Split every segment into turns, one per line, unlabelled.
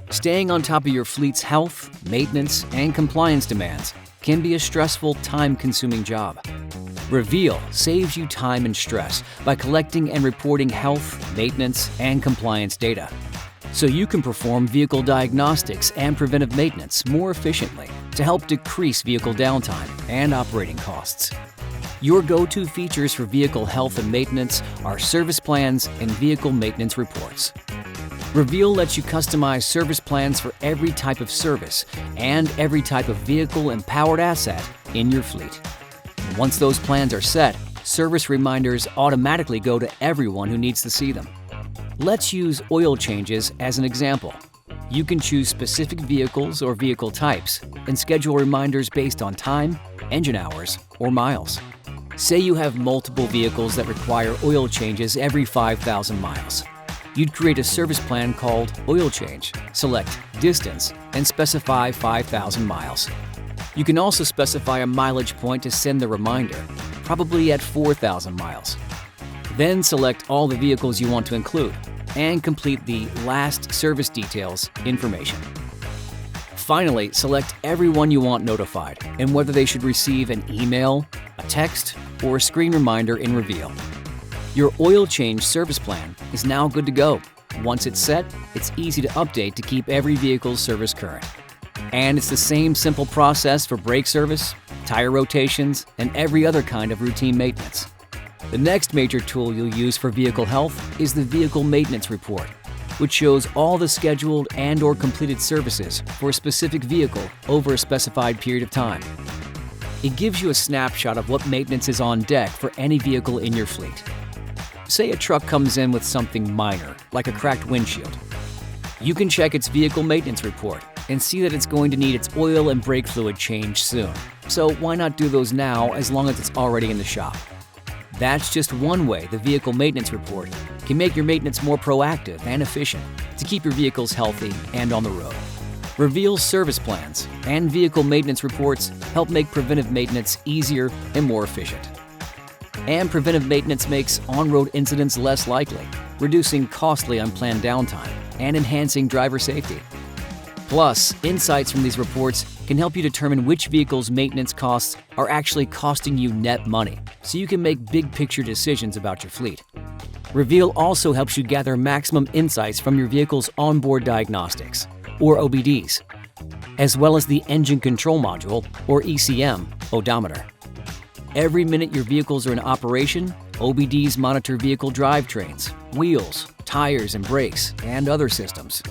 Staying on top of your fleet's health, maintenance, and compliance demands can be a stressful, time-consuming job. Reveal saves you time and stress by collecting and reporting health, maintenance, and compliance data, so you can perform vehicle diagnostics and preventive maintenance more efficiently to help decrease vehicle downtime and operating costs. Your go-to features for vehicle health and maintenance are service plans and vehicle maintenance reports. Reveal lets you customize service plans for every type of service and every type of vehicle and powered asset in your fleet. Once those plans are set, service reminders automatically go to everyone who needs to see them. Let's use oil changes as an example. You can choose specific vehicles or vehicle types and schedule reminders based on time, engine hours, or miles. Say you have multiple vehicles that require oil changes every 5,000 miles. You'd create a service plan called Oil Change, select Distance, and specify 5,000 miles. You can also specify a mileage point to send the reminder, probably at 4,000 miles. Then select all the vehicles you want to include and complete the Last Service Details information. Finally, select everyone you want notified and whether they should receive an email, a text, or a screen reminder in Reveal. Your oil change service plan is now good to go. Once it's set, it's easy to update to keep every vehicle's service current. And it's the same simple process for brake service, tire rotations, and every other kind of routine maintenance. The next major tool you'll use for vehicle health is the Vehicle Maintenance Report, which shows all the scheduled and/or completed services for a specific vehicle over a specified period of time. It gives you a snapshot of what maintenance is on deck for any vehicle in your fleet. Say a truck comes in with something minor, like a cracked windshield. You can check its vehicle maintenance report and see that it's going to need its oil and brake fluid changed soon. So why not do those now as long as it's already in the shop? That's just one way the Vehicle Maintenance Report can make your maintenance more proactive and efficient to keep your vehicles healthy and on the road. Reveal service plans and vehicle maintenance reports help make preventive maintenance easier and more efficient. And preventive maintenance makes on-road incidents less likely, reducing costly unplanned downtime and enhancing driver safety. Plus, insights from these reports can help you determine which vehicle's maintenance costs are actually costing you net money, so you can make big-picture decisions about your fleet. Reveal also helps you gather maximum insights from your vehicle's onboard diagnostics, or OBDs, as well as the Engine Control Module, or ECM, odometer. Every minute your vehicles are in operation, OBDs monitor vehicle drivetrains, wheels, tires and brakes, and other systems.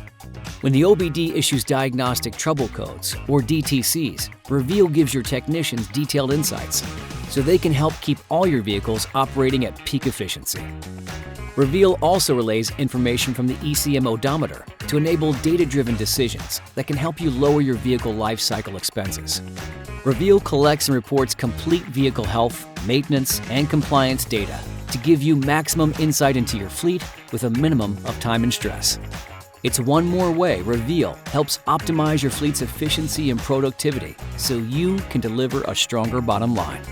When the OBD issues diagnostic trouble codes, or DTCs, Reveal gives your technicians detailed insights, so they can help keep all your vehicles operating at peak efficiency. Reveal also relays information from the ECM odometer to enable data-driven decisions that can help you lower your vehicle life cycle expenses. Reveal collects and reports complete vehicle health, maintenance, and compliance data to give you maximum insight into your fleet with a minimum of time and stress. It's one more way Reveal helps optimize your fleet's efficiency and productivity so you can deliver a stronger bottom line.